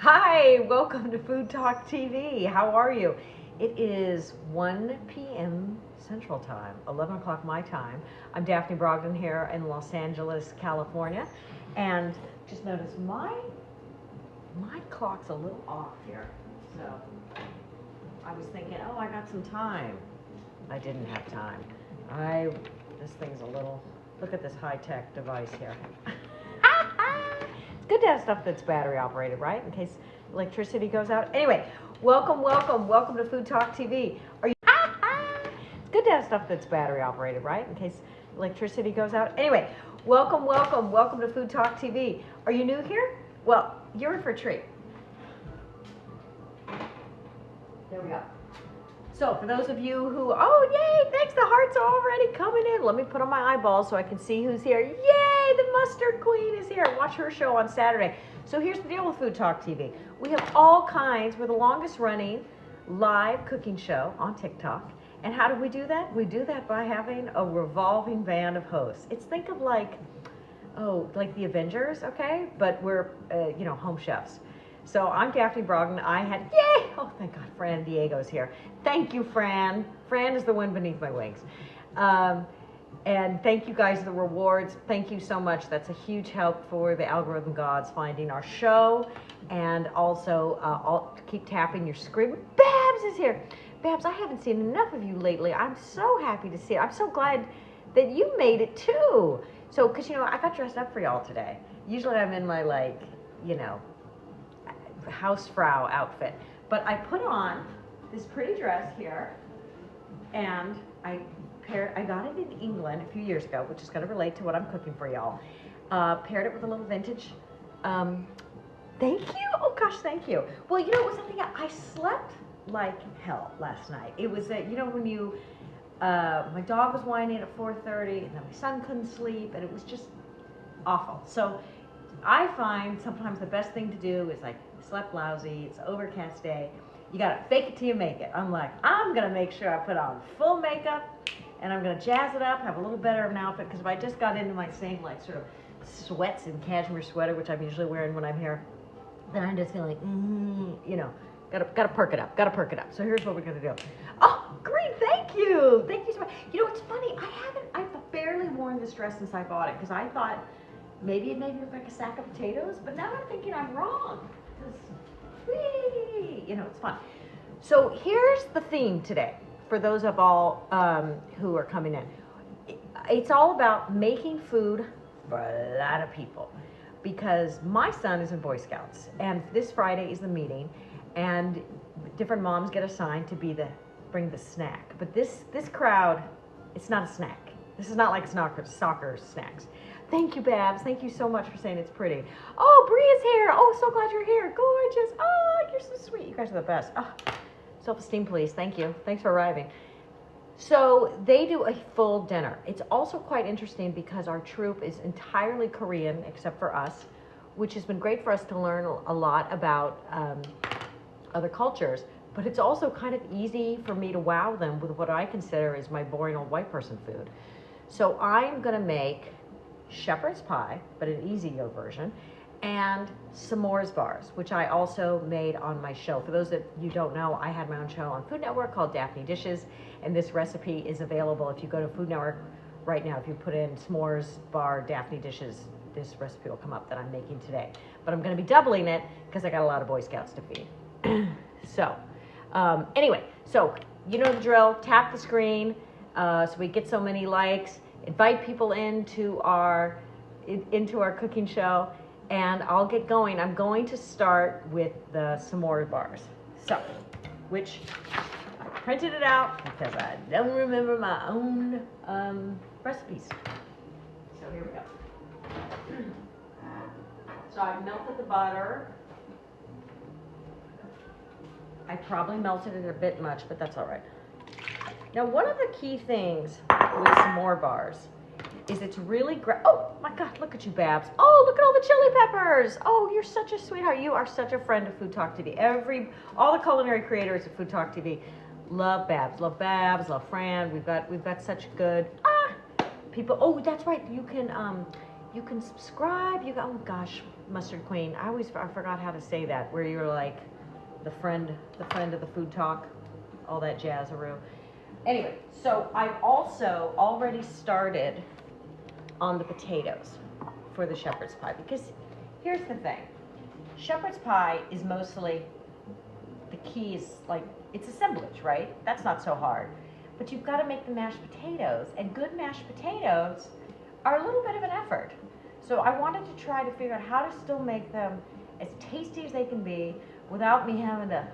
Hi, welcome to Food Talk TV. How are you? It is 1 p.m. Central Time, 11 o'clock my time. I'm Daphne Brogdon here in Los Angeles, California. And just notice my clock's a little off here. So I was thinking, oh, I got some time. I didn't have time. This thing's a little, look at this high-tech device here. It's good to have stuff that's battery operated, right? In case electricity goes out. Anyway, welcome to Food Talk TV. Are you? It's good to have stuff that's battery operated, right? In case electricity goes out. Anyway, welcome to Food Talk TV. Are you new here? Well, you're in for a treat. There we go. So for those of you who, oh yay, thanks, the hearts are already coming in. Let me put on my eyeballs so I can see who's here. Yay, the Mustard Queen is here. Watch her show on Saturday. So here's the deal with Food Talk TV. We have all kinds, we're the longest running live cooking show on TikTok. And how do we do that? We do that by having a revolving band of hosts. Think of like the Avengers, okay? But we're, home chefs. So I'm Daphne Brogdon. Yay! Oh, thank God, Fran Diego's here. Thank you, Fran. Fran is the wind beneath my wings. And thank you guys for the rewards. Thank you so much. That's a huge help for the algorithm gods finding our show. And also, keep tapping your screen. Babs is here. Babs, I haven't seen enough of you lately. I'm so happy to see it. I'm so glad that you made it too. So, because, I got dressed up for y'all today. Usually I'm in my, housefrau outfit, but I put on this pretty dress here, and I got it in England a few years ago, which is going to relate to what I'm cooking for y'all. Paired it with a little vintage. Thank you. Oh gosh, thank you. Well, it was something I slept like hell last night. It was when you my dog was whining at 4:30, and then my son couldn't sleep, and it was just awful. So I find sometimes the best thing to do is slept lousy, it's an overcast day, you gotta fake it till you make it. I'm gonna make sure I put on full makeup, and I'm gonna jazz it up, have a little better of an outfit, because if I just got into my same sort of sweats and cashmere sweater, which I'm usually wearing when I'm here, then I'm just feeling gotta perk it up, So here's what we're gonna do. Oh, great, thank you so much. It's funny, I've barely worn this dress since I bought it, because I thought maybe it made me look like a sack of potatoes, but now I'm thinking I'm wrong. It's fun. So here's the theme today for those of all who are coming in. It's all about making food for a lot of people, because my son is in Boy Scouts, and this Friday is the meeting, and different moms get assigned to bring the snack. But this crowd, it's not a snack. This is not like soccer snacks. Thank you, Babs. Thank you so much for saying it's pretty. Oh, Bree is here. Oh, so glad you're here. Gorgeous. Oh, you're so sweet. You guys are the best. Oh, self-esteem, please. Thank you. Thanks for arriving. So they do a full dinner. It's also quite interesting because our troupe is entirely Korean, except for us, which has been great for us to learn a lot about other cultures. But it's also kind of easy for me to wow them with what I consider is my boring old white person food. So I'm going to make shepherd's pie, but an easier version, and s'mores bars, which I also made on my show. For those that you don't know, I had my own show on Food Network called Daphne Dishes, and this recipe is available if you go to Food Network right now. If you put in s'mores bar Daphne Dishes, this recipe will come up that I'm making today. But I'm going to be doubling it because I got a lot of Boy Scouts to feed. So anyway, so you know the drill. Tap the screen so we get so many likes. Invite people into our cooking show, and I'll get going. I'm going to start with the s'more bars. So, which I printed it out because I don't remember my own recipes. So here we go. So I've melted the butter. I probably melted it a bit much, but that's all right. Now, one of the key things with s'more bars is it's really oh my God, look at you, Babs. Oh, look at all the chili peppers. Oh, you're such a sweetheart. You are such a friend of Food Talk TV. All the culinary creators of Food Talk TV love Babs, love Fran. We've got such good people. Oh, that's right. You can You can subscribe. You go, oh gosh, Mustard Queen. I forgot how to say that, where you're like the friend of the Food Talk, all that jazzaroo. Anyway, so I've also already started on the potatoes for the shepherd's pie, because here's the thing. Shepherd's pie is mostly, the key is like, it's assemblage, right? That's not so hard. But you've got to make the mashed potatoes, and good mashed potatoes are a little bit of an effort. So I wanted to try to figure out how to still make them as tasty as they can be without me having to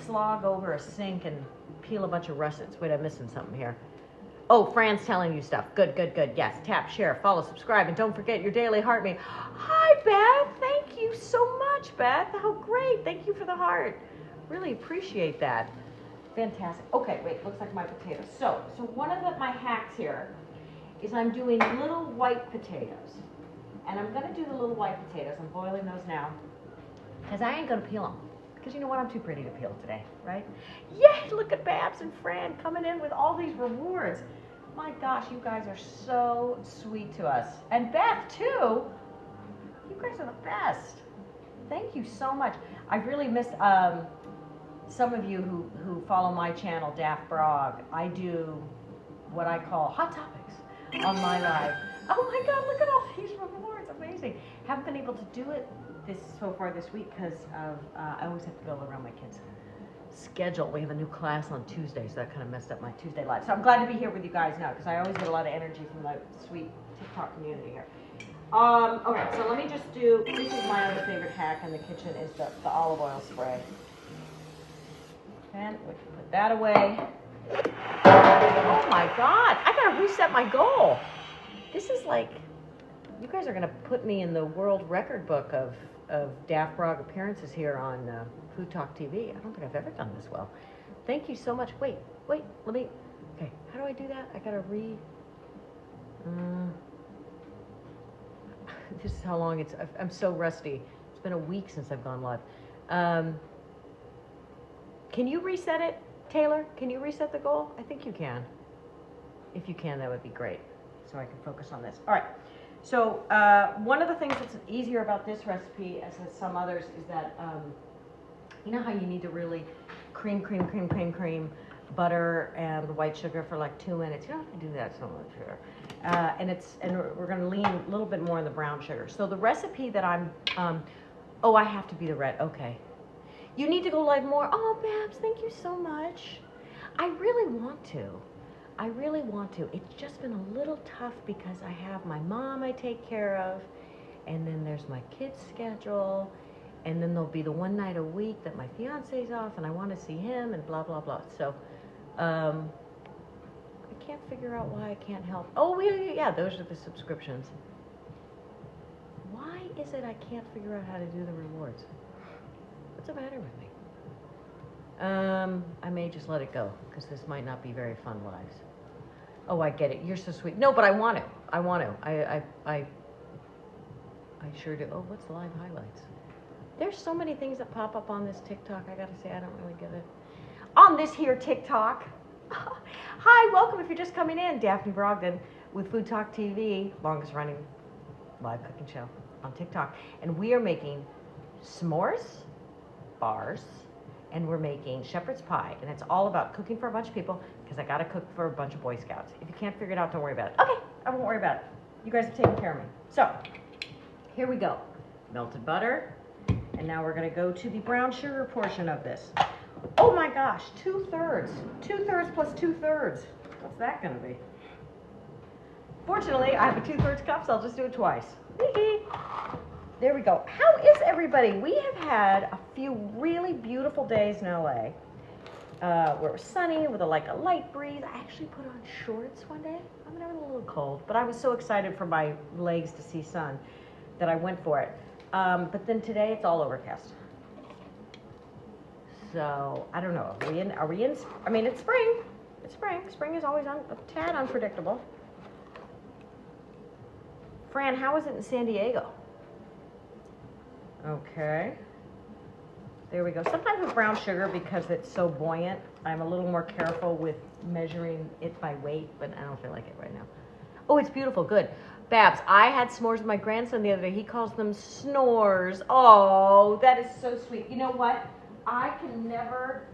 slog over a sink and peel a bunch of russets. Wait, I'm missing something here. Oh, Fran's telling you stuff. Good, good, good. Yes, tap, share, follow, subscribe, and don't forget your daily heart me. Hi, Beth. Thank you so much, Beth. How great. Thank you for the heart. Really appreciate that. Fantastic. Okay, wait, looks like my potatoes. So one of my hacks here is I'm doing little white potatoes. And I'm going to do the little white potatoes. I'm boiling those now because I ain't going to peel them. Because you know what? I'm too pretty to peel today, right? Yay! Look at Babs and Fran coming in with all these rewards. My gosh, you guys are so sweet to us. And Beth, too. You guys are the best. Thank you so much. I've really missed some of you who follow my channel, Daphne Brogdon. I do what I call hot topics on my live. Oh my God, look at all these rewards. Amazing. Haven't been able to do it so far this week because of I always have to go around my kids' schedule. We have a new class on Tuesday, so that kind of messed up my Tuesday live. So I'm glad to be here with you guys now because I always get a lot of energy from the sweet TikTok community here. Okay, so let me just do, this is my other favorite hack in the kitchen is the olive oil spray. And we can put that away. Oh my God, I gotta reset my goal. This is like, you guys are gonna put me in the world record book of Daphne Brogdon appearances here on FoodTokTV. I don't think I've ever done this well. Thank you so much. Wait, let me, okay, how do I do that? I gotta this is how long I'm so rusty. It's been a week since I've gone live. Can you reset it, Taylor? Can you reset the goal? I think you can. If you can, that would be great. So I can focus on this. All right. So one of the things that's easier about this recipe, as with some others, is that you know how you need to really cream butter and the white sugar for like 2 minutes. You don't have to do that so much here. And we're going to lean a little bit more on the brown sugar. So the recipe that I'm oh, I have to be the red. Okay. You need to go live more. Oh, Babs, thank you so much. I really want to. It's just been a little tough because I have my mom I take care of, and then there's my kids' schedule, and then there'll be the one night a week that my fiance's off, and I want to see him, and blah, blah, blah. So, I can't figure out why I can't help. Oh, yeah, those are the subscriptions. Why is it I can't figure out how to do the rewards? What's the matter with me? I may just let it go because this might not be very fun lives. Oh, I get it. You're so sweet. No, but I want to. I sure do. Oh, what's live highlights? There's so many things that pop up on this TikTok. I gotta say, I don't really get it. On this here TikTok. Hi, welcome if you're just coming in. Daphne Brogdon with FoodTokTV, longest running live cooking show on TikTok. And we are making s'mores bars, and we're making shepherd's pie, and it's all about cooking for a bunch of people because I gotta cook for a bunch of Boy Scouts. If you can't figure it out, don't worry about it. Okay, I won't worry about it. You guys have taken care of me. So, here we go. Melted butter, and now we're gonna go to the brown sugar portion of this. Oh my gosh, 2/3. 2/3 plus 2/3. What's that gonna be? Fortunately, I have a 2/3 cup, so I'll just do it twice. There we go. How is everybody? We have had a few really beautiful days in LA where it was sunny with a light breeze. I actually put on shorts one day. I mean, I was a little cold, but I was so excited for my legs to see sun that I went for it. But then today it's all overcast. So I don't know. Are we in? I mean, it's spring. It's spring. Spring is always a tad unpredictable. Fran, how is it in San Diego? Okay, there we go. Sometimes with brown sugar, because it's so buoyant, I'm a little more careful with measuring it by weight, but I don't feel like it right now. Oh, it's beautiful, good. Babs, I had s'mores with my grandson the other day. He calls them snores. Oh, that is so sweet. You know what? I can never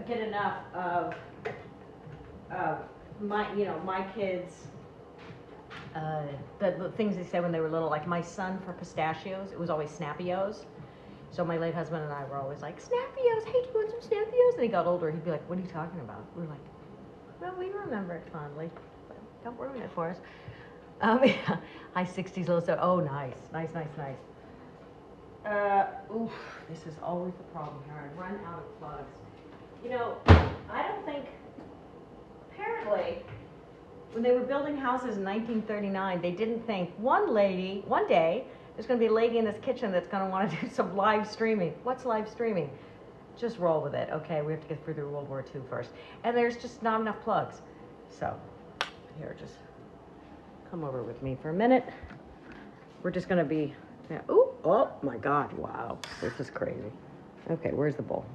get enough of my kids. The things they said when they were little, like my son for pistachios, it was always Snappios. So my late husband and I were always like, Snappios, hey, do you want some Snappios? And he got older, he'd be like, what are you talking about? We were like, well, we remember it fondly, but don't ruin it for us. Yeah, high 60s, low 70s. Oh, nice. Oof, this is always the problem here. I run out of plugs. You know, I don't think, apparently, when they were building houses in 1939, they didn't think one day, there's going to be a lady in this kitchen that's going to want to do some live streaming. What's live streaming? Just roll with it. Okay, we have to get through World War II first. And there's just not enough plugs. So, here, just come over with me for a minute. We're just going to be, yeah, ooh, oh my God, wow, this is crazy. Okay, where's the bowl?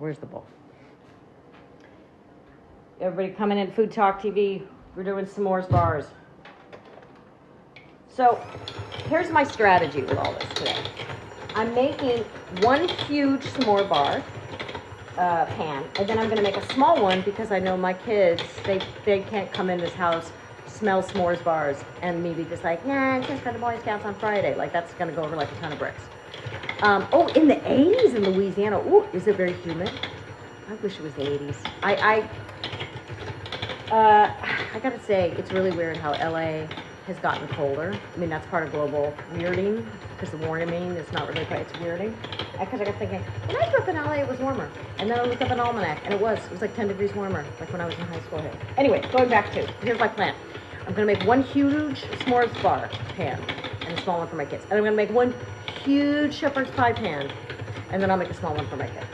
Everybody coming in, Food Talk TV. We're doing s'mores bars. So, here's my strategy with all this today. I'm making one huge s'more bar pan, and then I'm going to make a small one because I know my kids, they can't come in this house, smell s'mores bars, and me be just like, nah, it's just for the Boy Scouts on Friday. Like, that's going to go over like a ton of bricks. Oh, in the 80s in Louisiana, ooh, is it very humid? I wish it was the 80s. I gotta say, it's really weird how LA has gotten colder. I mean, that's part of global weirding, because the warming is not really quite, it's weirding. Because I got thinking, when I grew up in LA, it was warmer. And then I looked up an almanac, and it was like 10 degrees warmer, like when I was in high school here. Anyway, going back to, here's my plan. I'm gonna make one huge s'mores bar pan, and a small one for my kids. And I'm gonna make one huge shepherd's pie pan, and then I'll make a small one for my kid.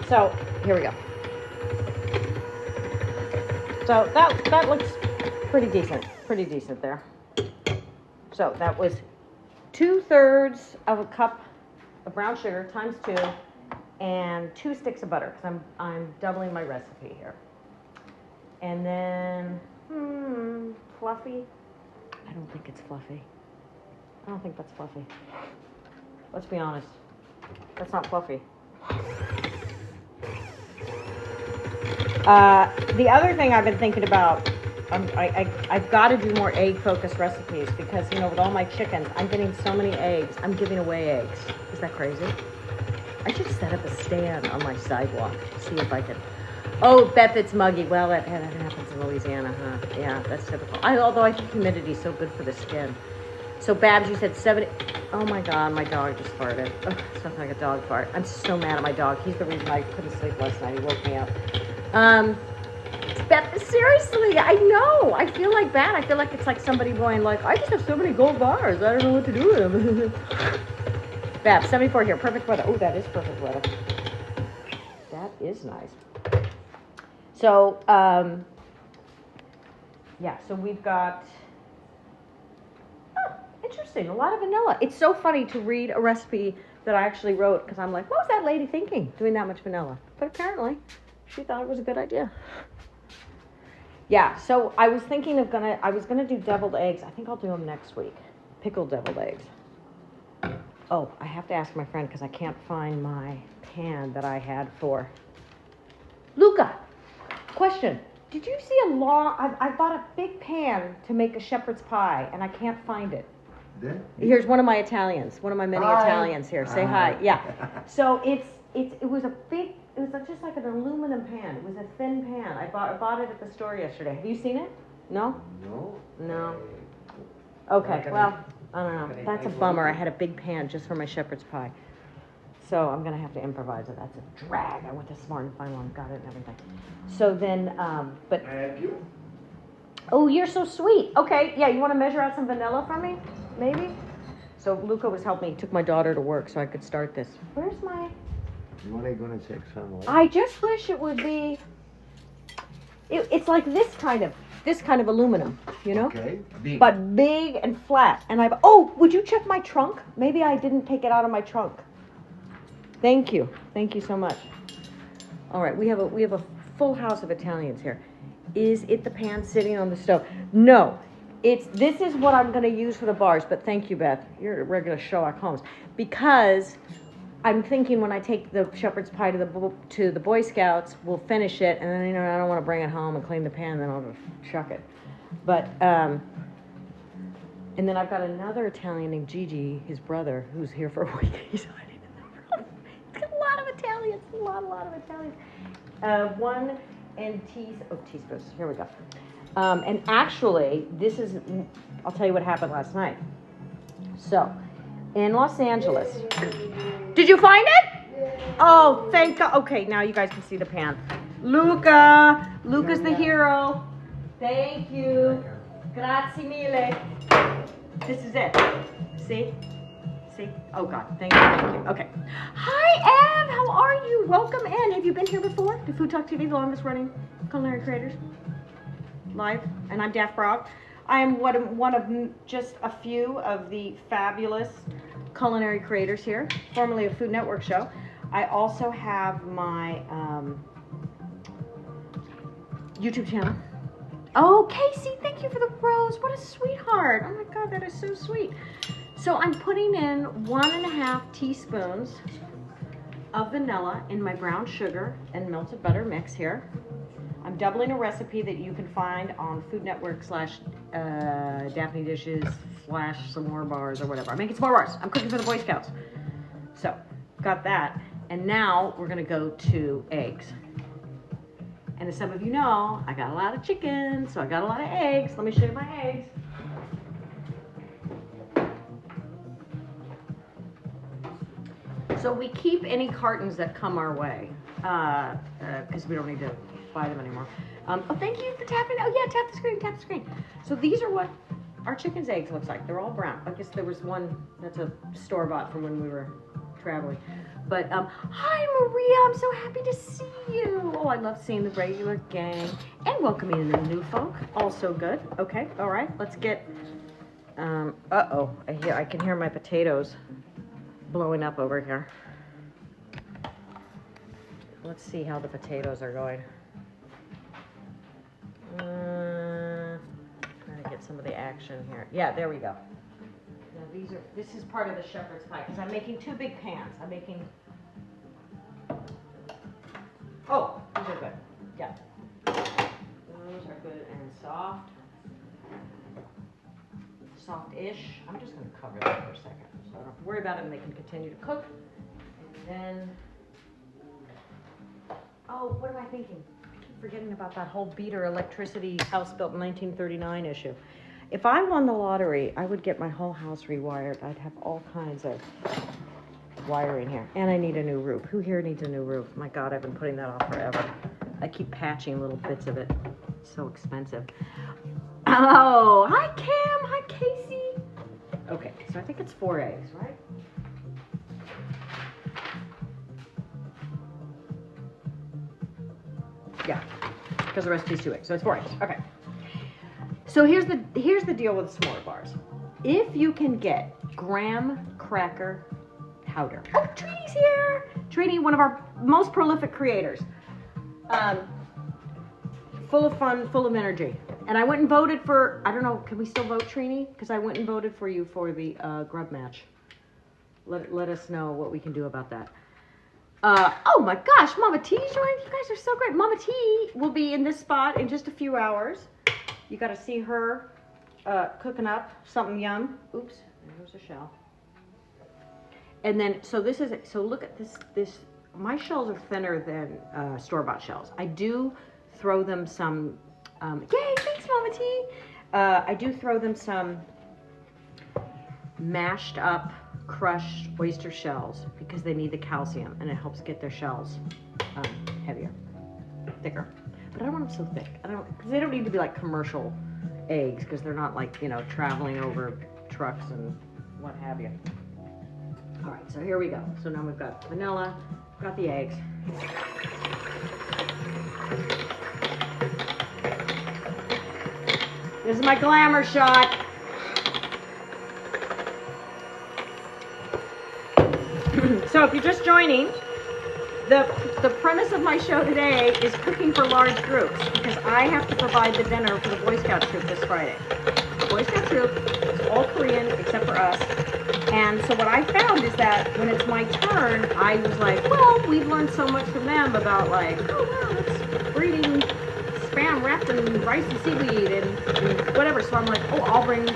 So, here we go. So that looks pretty decent there. So that was 2/3 of a cup of brown sugar times 2 and 2 sticks of butter, because I'm doubling my recipe here. And then fluffy. I don't think it's fluffy. I don't think that's fluffy. Let's be honest. That's not fluffy. The other thing I've been thinking about, I've got to do more egg-focused recipes because, you know, with all my chickens, I'm getting so many eggs. I'm giving away eggs. Is that crazy? I should set up a stand on my sidewalk, see if I can. Oh, Beth, it's muggy. Well, that happens in Louisiana, huh? Yeah, that's typical. Although I think humidity is so good for the skin. So, Babs, you said 70. Oh, my God, my dog just farted. Ugh, it's nothing like a dog fart. I'm so mad at my dog. He's the reason I couldn't sleep last night. He woke me up. Beth, seriously, I know. I feel like bad. I feel like it's like somebody going like, I just have so many gold bars. I don't know what to do with them. Babs, 74 here. Perfect weather. Oh, that is perfect weather. That is nice. So, yeah, so we've got, interesting, a lot of vanilla. It's so funny to read a recipe that I actually wrote because I'm like, what was that lady thinking doing that much vanilla? But apparently, she thought it was a good idea. Yeah, so I was thinking of I was gonna do deviled eggs. I think I'll do them next week. Pickled deviled eggs. Oh, I have to ask my friend because I can't find my pan that I had for Luca. Question. Did you see I bought a big pan to make a shepherd's pie and I can't find it. Here's one of my Italians, one of my many Italians here. Say hi. Yeah. So it was just like an aluminum pan. It was a thin pan. I bought it at the store yesterday. Have you seen it? No? No. Okay, well, I don't know. That's a bummer. I had a big pan just for my shepherd's pie. So I'm going to have to improvise it. That's a drag. I went to Smart and find one, got it and everything. So then, but... Thank you. Oh, you're so sweet. Okay, yeah, you want to measure out some vanilla for me? Maybe? So Luca was helping me. Took my daughter to work so I could start this. Where's my... What are you going to check somewhere? I just wish it would be... It's like this kind of aluminum, you know? Okay, big. But big and flat. And oh, would you check my trunk? Maybe I didn't take it out of my trunk. Thank you. Thank you so much. All right, we have a full house of Italians here. Is it the pan sitting on the stove? No. This is what I'm going to use for the bars, but thank you, Beth. You're a regular Sherlock Holmes. Because I'm thinking when I take the shepherd's pie to the Boy Scouts, we'll finish it, and then, I don't want to bring it home and clean the pan, then I'll just chuck it. But, and then I've got another Italian named Gigi, his brother, who's here for a week. He's hiding in the room. He's got a lot of Italians, a lot of Italians. One and teaspoons. Here we go. And actually, I'll tell you what happened last night. So, in Los Angeles. Did you find it? Oh, thank God. Okay, now you guys can see the pan. Luca's the hero. Thank you. Grazie mille. This is it. See? Oh God, thank you. Okay. Hi, Ev. How are you? Welcome in. Have you been here before? To FoodTokTV, the longest running culinary creators live. And I'm Daphne Brogdon. I am one of just a few of the fabulous culinary creators here, formerly a Food Network show. I also have my YouTube channel. Oh, Casey, thank you for the rose. What a sweetheart. Oh my God, that is so sweet. So I'm putting in 1.5 teaspoons of vanilla in my brown sugar and melted butter mix here. I'm doubling a recipe that you can find on Food Network / Daphne Dishes / Smores bars or whatever. I'm making s'more bars. I'm cooking for the Boy Scouts. So, got that. And now we're gonna go to eggs. And as some of you know, I got a lot of chicken, so I got a lot of eggs. Let me show you my eggs. So we keep any cartons that come our way, because we don't need to buy them anymore. Oh, thank you for tapping. Oh yeah, tap the screen. So these are what our chicken's eggs looks like. They're all brown. I guess there was one that's a store-bought from when we were traveling. But, hi Maria, I'm so happy to see you. Oh, I love seeing the regular gang and welcoming in the new folk. Also good. Okay, all right, let's get, uh-oh, I can hear my potatoes blowing up over here. Let's see how the potatoes are going. Trying to get some of the action here. Yeah, there we go. Now this is part of the shepherd's pie because I'm making 2 big pans. I'm making, oh, these are good. Yeah. Those are good and soft. Soft-ish. I'm just going to cover that for a second so I don't have to worry about it and they can continue to cook. And then, oh, what am I thinking? I keep forgetting about that whole beater electricity house built in 1939 issue. If I won the lottery, I would get my whole house rewired. I'd have all kinds of wiring here. And I need a new roof. Who here needs a new roof? My God, I've been putting that off forever. I keep patching little bits of it. It's so expensive. Oh, hi Cam, hi Casey. Okay, so I think it's 4 eggs, right? Yeah, because the recipe's 2 eggs, so it's 4 eggs. Okay. So here's the deal with s'more bars. If you can get graham cracker powder. Oh, Trini's here. Trini, one of our most prolific creators. Full of fun, full of energy. And I went and voted for, I don't know, can we still vote, Trini? Because I went and voted for you for the grub match. Let us know what we can do about that. Oh my gosh, Mama T joined. You guys are so great. Mama T will be in this spot in just a few hours. You got to see her cooking up something yum. Oops, there's a shell. And then, so this is, so look at this, my shells are thinner than store-bought shells. I do throw them some, yay, thanks Mama T. I do throw them some mashed up, crushed oyster shells because they need the calcium and it helps get their shells heavier, thicker. But I don't want them so thick. Because they don't need to be like commercial eggs because they're not like, you know, traveling over trucks and what have you. All right, so here we go. So now we've got vanilla, we've got the eggs. This is my glamour shot. So if you're just joining, the premise of my show today is cooking for large groups because I have to provide the dinner for the Boy Scout troop this Friday. Boy Scout troop. It's all Korean except for us. And so what I found is that when it's my turn, I was like, well, we've learned so much from them about like, oh wow, it's breeding spam wrapped in rice and seaweed and whatever. So I'm like, oh, I'll bring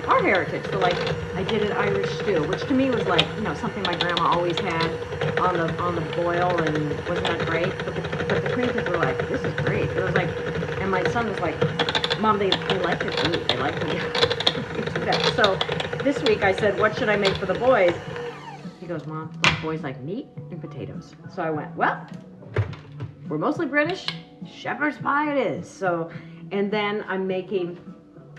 our heritage. So like, I did an Irish stew, which to me was like, you know, something my grandma always had on the boil, and wasn't that great? But the grandkids were like, this is great. It was like, and my son was like, Mom, they like your food. They like it. So this week I said, what should I make for the boys? He goes, Mom, the boys like meat and potatoes. So I went, well, we're mostly British. Shepherd's pie it is. So, and then I'm making,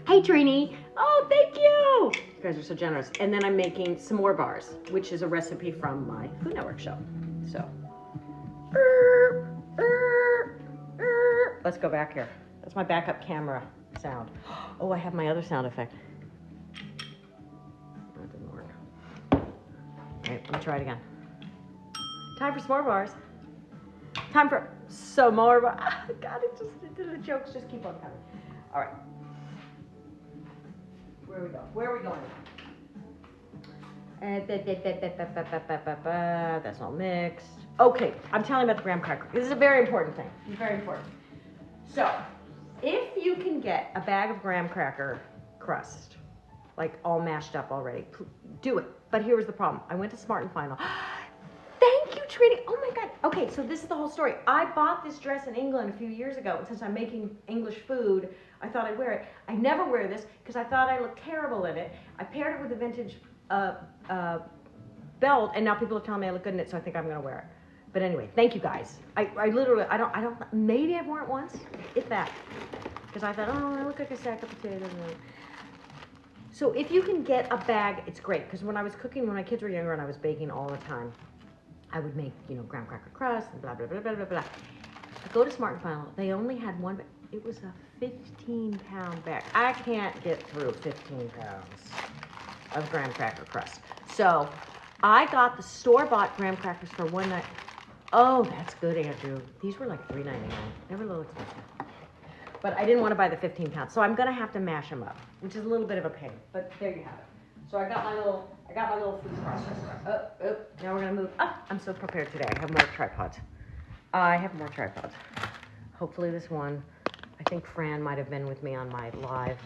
hey Trini, oh, thank you. You guys are so generous. And then I'm making s'more bars, which is a recipe from my Food Network show. So, let's go back here. That's my backup camera sound. Oh, I have my other sound effect. That didn't work. All right, let me try it again. Time for s'more bars. Time for some more. God, the jokes just keep on coming. All right. Where we go? Where are we going? That's all mixed. Okay, I'm telling you about the graham cracker. This is a very important thing. It's very important. So, if you can get a bag of graham cracker crust, like all mashed up already, do it. But here was the problem. I went to Smart and Final. Thank you, Trini. Oh my God. Okay, so this is the whole story. I bought this dress in England a few years ago, and since I'm making English food, I thought I'd wear it. I never wear this because I thought I looked terrible in it. I paired it with a vintage belt, and now people are telling me I look good in it, so I think I'm gonna wear it. But anyway, thank you guys. I literally, I don't, maybe I've worn it once, if that. Because I thought, oh, I look like a sack of potatoes. So if you can get a bag, it's great. Because when I was cooking, when my kids were younger and I was baking all the time, I would make, you know, graham cracker crust and blah, blah, blah, blah, blah, blah. I go to Smart and Final, they only had one bag. It was a 15-pound bag. I can't get through 15 pounds of graham cracker crust. So I got the store-bought graham crackers for $1.99. Oh, that's good, Andrew. These were like $3.99. They were a little expensive. But I didn't want to buy the 15 pounds, so I'm gonna have to mash them up, which is a little bit of a pain. But there you have it. So I got my little food processor. Oh, now we're gonna move. I'm so prepared today. I have more tripods. Hopefully this one. I think Fran might have been with me on my live,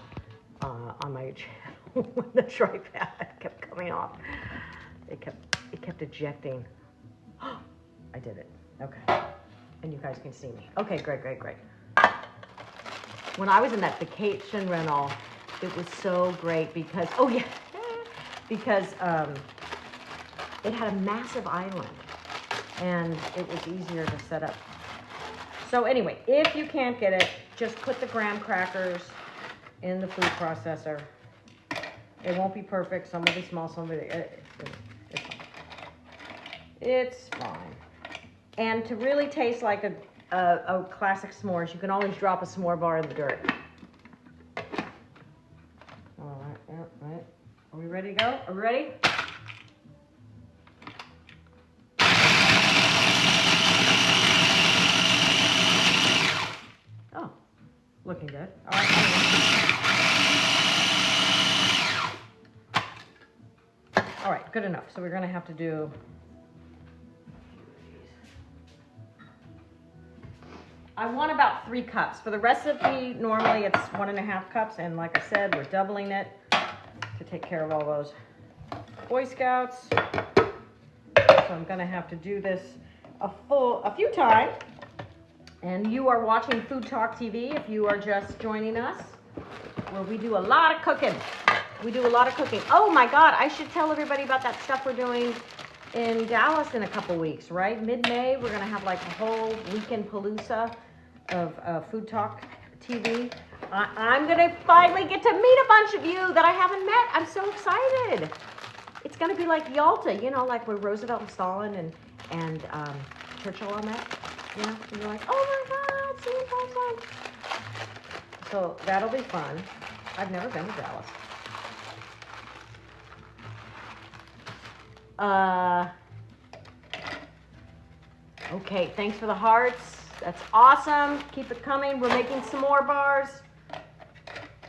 on my channel when the tripod kept coming off. It kept ejecting. I did it. Okay. And you guys can see me. Okay, great. When I was in that vacation rental, it was so great because, oh yeah, because it had a massive island and it was easier to set up. So anyway, if you can't get it, just put the graham crackers in the food processor. It won't be perfect. Some will be small, some will be big. It's fine. It's fine. And to really taste like a classic s'mores, you can always drop a s'more bar in the dirt. All right, yeah, right. Are we ready to go? Are we ready? Oh, looking good. All right. All right, good enough. So we're gonna have to do I want about 3 cups. For the recipe, normally it's 1.5 cups, and like I said, we're doubling it to take care of all those Boy Scouts. So I'm gonna have to do this a few times. And you are watching Food Talk TV if you are just joining us, where we do a lot of cooking. Oh my God, I should tell everybody about that stuff we're doing in Dallas in a couple weeks, right? Mid-May, we're gonna have like a whole weekend palooza of Food Talk TV. I'm gonna finally get to meet a bunch of you that I haven't met. I'm so excited. It's gonna be like Yalta, you know, like where Roosevelt and Stalin and Churchill all met. You know, and you're like, oh my God, see you in person. So that'll be fun. I've never been to Dallas. Okay, thanks for the hearts. That's awesome. Keep it coming. We're making some more bars.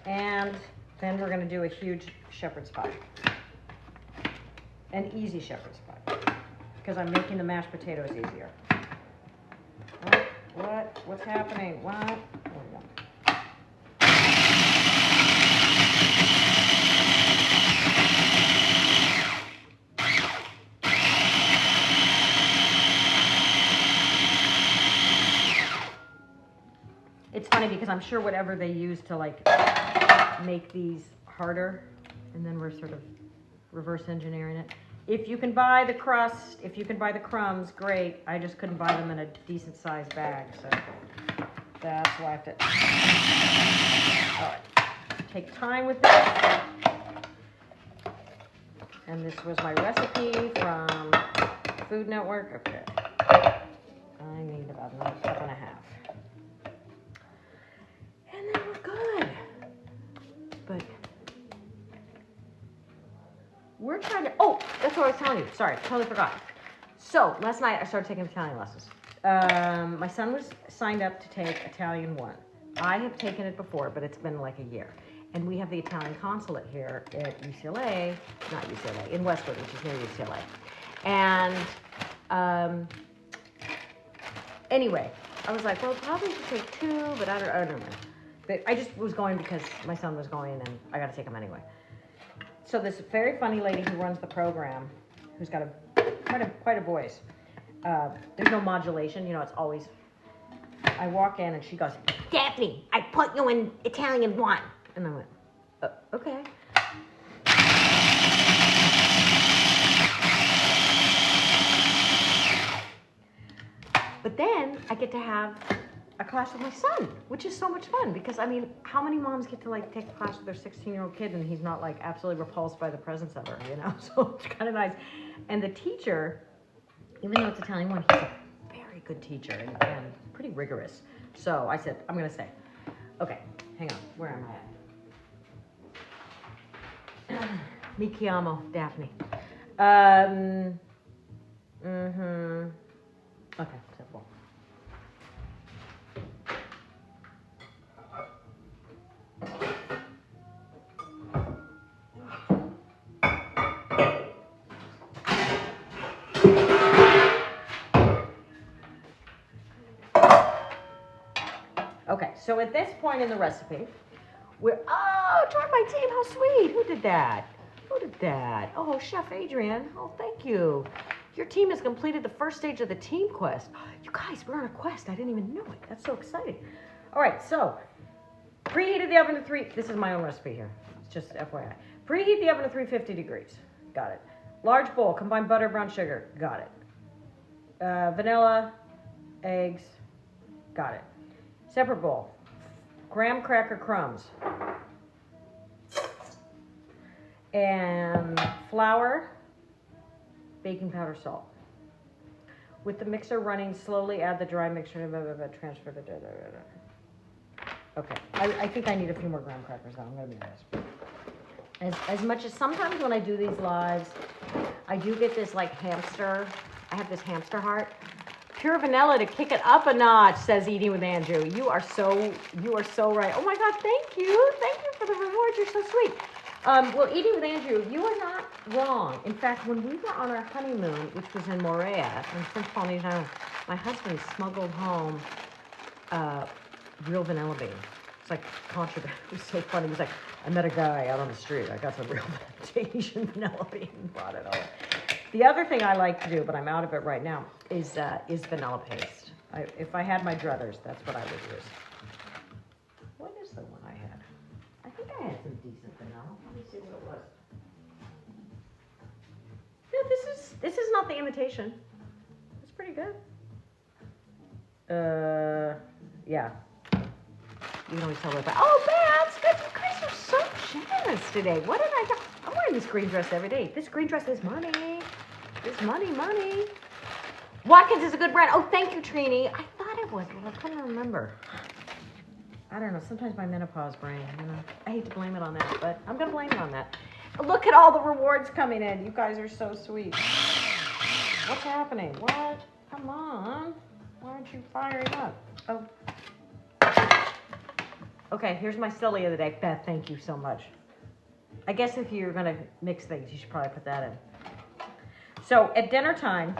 And Then we're gonna do a huge shepherd's pie. An easy shepherd's pie. Because I'm making the mashed potatoes easier. What? What's happening? What? There we go. It's funny because I'm sure whatever they use to like make these harder, and then we're sort of reverse engineering it. If you can buy the crust, if you can buy the crumbs, great. I just couldn't buy them in a decent sized bag, so that's why I have to. All right, take time with this. And this was my recipe from Food Network. Okay, I need about another cup and a half. And then we're good. But we're trying to, oh, that's what I was telling you. Sorry, totally forgot. So last night I started taking Italian lessons. My son was signed up to take Italian 1. I have taken it before, but it's been like a year. And we have the Italian consulate here at UCLA, not UCLA, in Westwood, which is near UCLA. And anyway, I was like, well, probably should take 2, but I don't know. But I just was going because my son was going, and I got to take him anyway. So this very funny lady who runs the program, who's got quite a voice. There's no modulation, you know. It's always. I walk in and she goes, "Daphne, I put you in Italian 1," and I went, "Okay." But then I get to have a class with my son, which is so much fun because, I mean, how many moms get to like take a class with their 16-year-old kid and he's not like absolutely repulsed by the presence of her, you know? So it's kind of nice. And the teacher, even though it's Italian 1, he's a very good teacher and pretty rigorous. So I said, I'm gonna say, okay, hang on, where am I at? Mi chiamo Daphne. Okay, simple. Okay, so at this point in the recipe, we're, join my team, how sweet. Who did that? Who did that? Oh, Chef Adrian. Oh, thank you. Your team has completed the first stage of the team quest. You guys, we're on a quest. I didn't even know it. That's so exciting. All right, so preheated the oven to this is my own recipe here. It's just FYI. Preheat the oven to 350 degrees. Got it. Large bowl, combine butter, brown sugar. Got it. Vanilla, eggs. Got it. Separate bowl. Graham cracker crumbs. And flour, baking powder, salt. With the mixer running, slowly add the dry mixture. Transfer the. Okay, I think I need a few more graham crackers though. I'm gonna be honest. As much as sometimes when I do these lives, I do get this like hamster. I have this hamster heart. Pure vanilla to kick it up a notch, says Eating with Andrew. You are so right. Oh my God, thank you for the reward. You're so sweet. Well, Eating with Andrew, you are not wrong. In fact, when we were on our honeymoon, which was in Moorea, in Prince Polynesian Island, my husband smuggled home real vanilla bean. It's like contraband. It was so funny. He was like, I met a guy out on the street. I got some real Asian vanilla bean and brought it over. The other thing I like to do, but I'm out of it right now, is vanilla paste. If I had my druthers, that's what I would use. What is the one I had? I think I had some decent vanilla. Let me see what it was. Yeah, this is not the imitation. It's pretty good. Yeah. You can always tell what about. Oh, Babs, good. You guys are so generous today. What did I do? I'm wearing this green dress every day. This green dress is money. It's money. Watkins is a good brand. Oh, thank you, Trini. I thought it was, but I couldn't remember. I don't know. Sometimes my menopause brain, you know. I hate to blame it on that, but I'm going to blame it on that. Look at all the rewards coming in. You guys are so sweet. What's happening? What? Come on. Why aren't you firing up? Oh. Okay, here's my silly of the day. Beth, thank you so much. I guess if you're gonna mix things, you should probably put that in. So at dinner time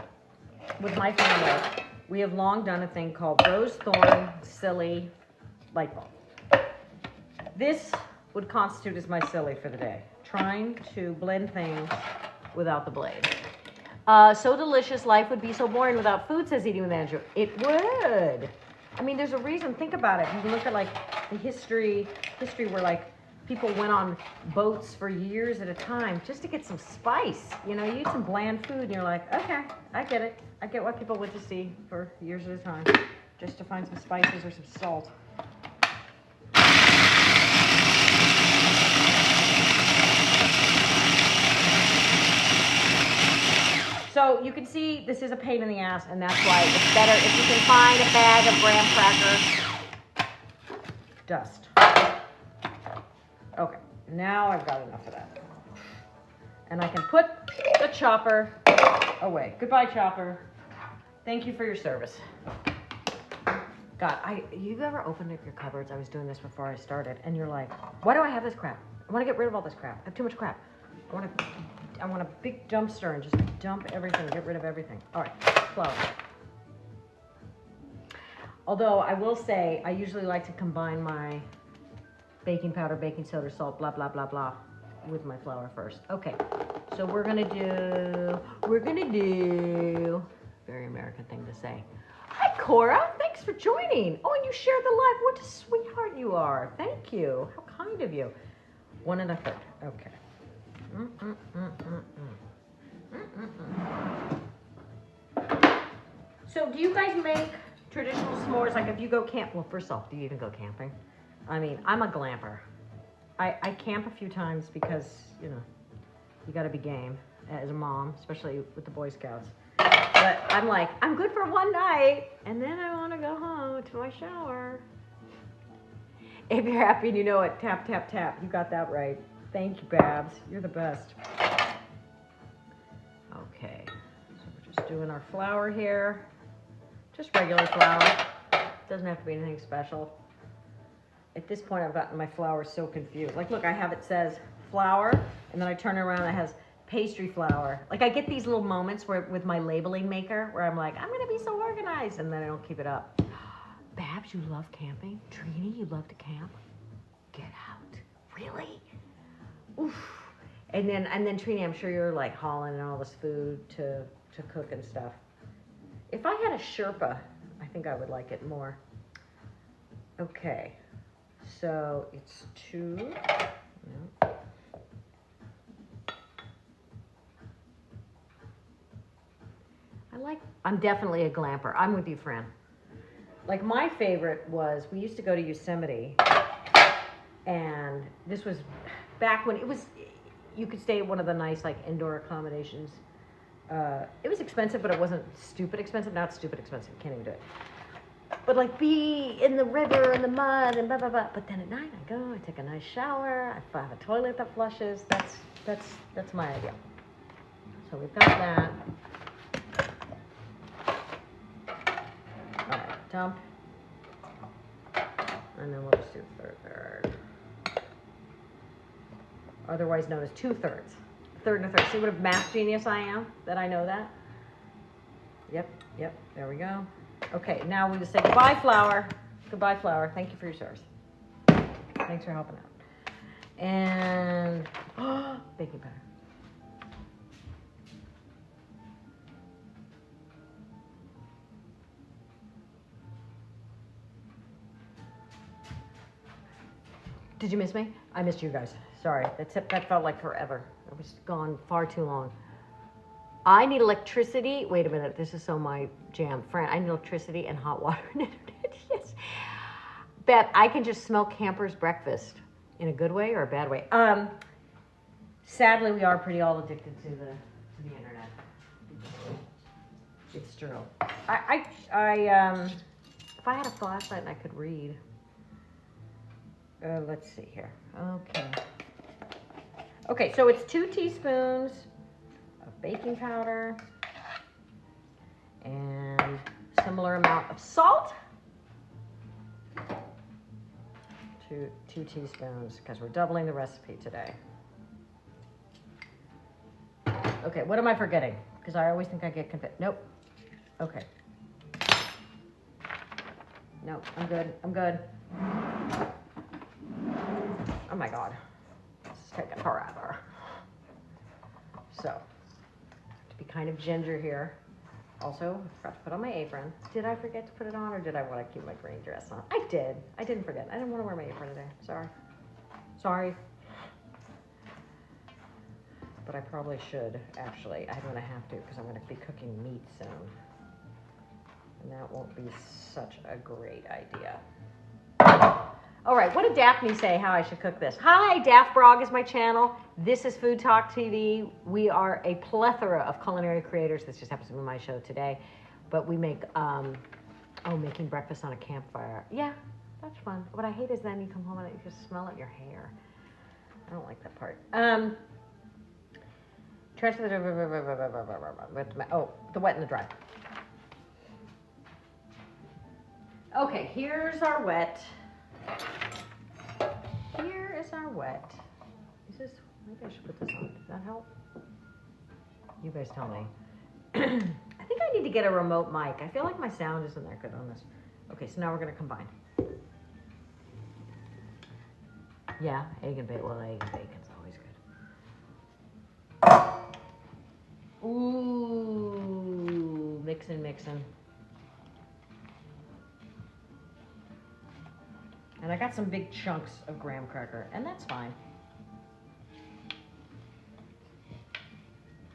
with my family, we have long done a thing called rose thorn silly light bulb. This would constitute as my silly for the day. Trying to blend things without the blade. So delicious, life would be so boring without food, says Eating with Andrew. It would. I mean, there's a reason. Think about it. You can look at like the history where like people went on boats for years at a time just to get some spice. You know, you eat some bland food and you're like, okay, I get it. I get why people went to sea for years at a time just to find some spices or some salt. So you can see this is a pain in the ass, and that's why it's better if you can find a bag of graham cracker dust. Okay, now I've got enough of that. And I can put the chopper away. Goodbye, chopper. Thank you for your service. God, you've ever opened up your cupboards? I was doing this before I started, and you're like, why do I have this crap? I want to get rid of all this crap. I have too much crap. I want a big dumpster and just dump everything, get rid of everything. All right, flour. Although I will say, I usually like to combine my baking powder, baking soda, salt, blah, blah, blah, blah, with my flour first. Okay, so we're gonna do, very American thing to say. Hi, Cora, thanks for joining. Oh, and you shared the live. What a sweetheart you are. Thank you, how kind of you. 1 1/3, okay. So do you guys make traditional s'mores? Like if you go camp, well, first off, do you even go camping? I mean, I'm a glamper. I camp a few times because, you know, you gotta be game as a mom, especially with the Boy Scouts. But I'm like, I'm good for one night, and then I wanna go home to my shower. If you're happy and you know it, tap, tap, tap. You got that right. Thank you, Babs. You're the best. Okay, so we're just doing our flour here. Just regular flour. Doesn't have to be anything special. At this point, I've gotten my flour so confused. Like, look, I have it says flour, and then I turn it around and it has pastry flour. Like, I get these little moments where with my labeling maker where I'm like, I'm gonna be so organized, and then I don't keep it up. Babs, you love camping? Trini, you love to camp? Get out. Really? Oof. And then Trini, I'm sure you're like hauling in all this food to cook and stuff. If I had a Sherpa, I think I would like it more. Okay, so it's 2. No. I'm definitely a glamper. I'm with you, Fran. Like my favorite was, we used to go to Yosemite, and this was back when it was, you could stay at one of the nice like indoor accommodations. It was expensive, but it wasn't stupid expensive. Now it's stupid expensive. You can't even do it. But like be in the river and the mud and blah, blah, blah. But then at night I go, I take a nice shower. I have a toilet that flushes. That's my idea. So we've got that. All right, dump. And then we'll just do third. Otherwise known as 2/3. 1/3 and 1/3. See what a math genius I am, that I know that? Yep, there we go. Okay, now we just say goodbye, flour. Goodbye, flour. Thank you for your service. Thanks for helping out. And baking powder. Did you miss me? I missed you guys. Sorry, that felt like forever. I was gone far too long. I need electricity. Wait a minute, this is so my jam. Fran, I need electricity and hot water and internet. Yes. Beth, I can just smell campers' breakfast in a good way or a bad way. Sadly, we are pretty all addicted to the internet. It's true. If I had a flashlight and I could read. Let's see here. Okay, so it's 2 teaspoons of baking powder and similar amount of salt. 2 teaspoons, because we're doubling the recipe today. Okay, what am I forgetting? Because I always think I get confused. Nope. Okay. No, I'm good. I'm good. Oh my God. This is taking forever. So, to be kind of ginger here. Also, I forgot to put on my apron. Did I forget to put it on, or did I want to keep my green dress on? I did. I didn't forget. I didn't want to wear my apron today. Sorry. Sorry. But I probably should, actually. I'm going to have to, because I'm going to be cooking meat soon. And that won't be such a great idea. All right, what did Daphne say how I should cook this? Hi, Daphne Brogdon is my channel. This is FoodTokTV. We are a plethora of culinary creators. This just happens to be my show today. But we make, making breakfast on a campfire. Yeah, that's fun. What I hate is then you come home and you just smell it in your hair. I don't like that part. Transfer the wet and the dry. Okay, here's our wet. Here is our wet. Is this, maybe I should put this on. Does that help? You guys tell me. I think I need to get a remote mic. I feel like my sound isn't that good on this. Okay, so now we're gonna combine. Yeah, egg and bacon. Well, egg and bacon's always good. Ooh, mixing. And I got some big chunks of graham cracker, and that's fine.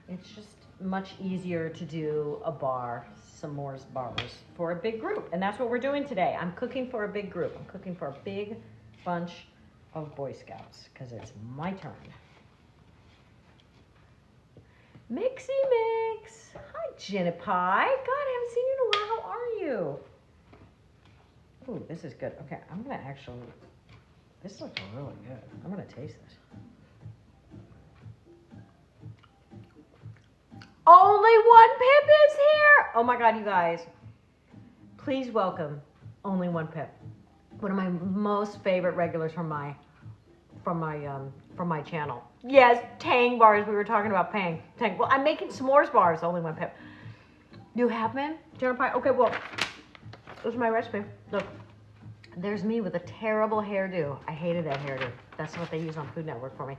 It's just much easier to do a bar, s'mores bars, for a big group. And that's what we're doing today. I'm cooking for a big group. I'm cooking for a big bunch of Boy Scouts, because it's my turn. Mixy mix. Hi, Jenna Pie. God, I haven't seen you in a while. How are you? Ooh, this is good. Okay, I'm gonna actually, this looks really good. I'm gonna taste this. Only one Pip is here. Oh my God, you guys. Please welcome Only One Pip. One of my most favorite regulars from my channel. Yes, Tang bars. We were talking about Tang. Well, I'm making s'mores bars. Only One Pip. You have been? Dinner pie? Okay, well, this is my recipe. Look, there's me with a terrible hairdo. I hated that hairdo. That's what they use on Food Network for me.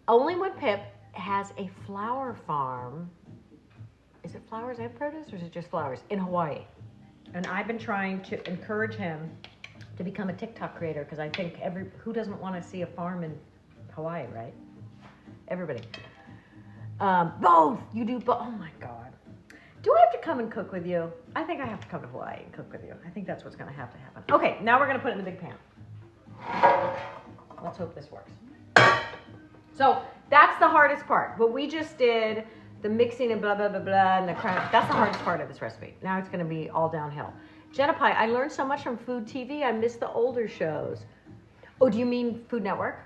Only One Pip has a flower farm. Is it flowers and produce, or is it just flowers? In Hawaii. And I've been trying to encourage him to become a TikTok creator, because I think who doesn't want to see a farm in Hawaii, right? Everybody. Both. You do both. Oh my God. Do I have to come and cook with you? I think I have to come to Hawaii and cook with you. I think that's what's going to have to happen. Okay, now we're going to put it in the big pan. Let's hope this works. So that's the hardest part. What we just did, the mixing and blah, blah, blah, blah, and the crap, that's the hardest part of this recipe. Now it's going to be all downhill. Jenna Pie, I learned so much from Food TV. I miss the older shows. Oh, do you mean Food Network?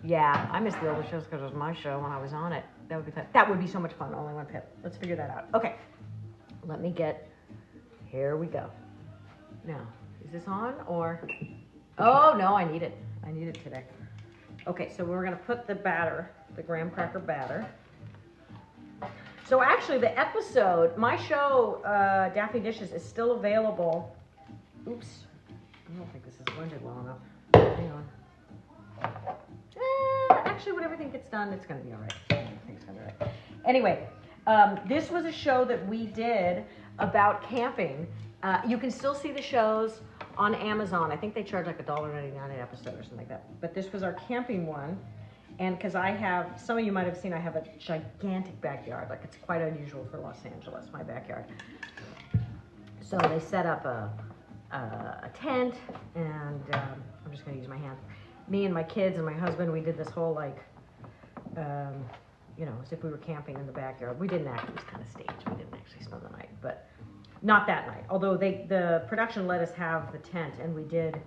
Yeah, I miss the older shows because it was my show when I was on it. That would be fun. That would be so much fun. Only One Pip. Let's figure that out. Okay. Let me get, here we go. Now, is this on or? Oh, no, I need it. I need it today. Okay, so we're going to put the batter, the graham cracker batter. So actually, the episode, my show, Daphne Dishes, is still available. Oops. I don't think this is blended well enough. Hang on. Actually, when everything gets done, it's going to be all right. Everything's going to be all right. Anyway, this was a show that we did about camping. You can still see the shows on Amazon. I think they charge like $1.99 an episode or something like that. But this was our camping one. And because I have, some of you might have seen, I have a gigantic backyard. Like, it's quite unusual for Los Angeles, my backyard. So they set up a tent, and I'm just going to use my hand. Me and my kids and my husband, we did this whole, like, you know, as if we were camping in the backyard. We didn't actually, it was kind of staged. We didn't actually spend the night, but not that night. Although the production let us have the tent, and we did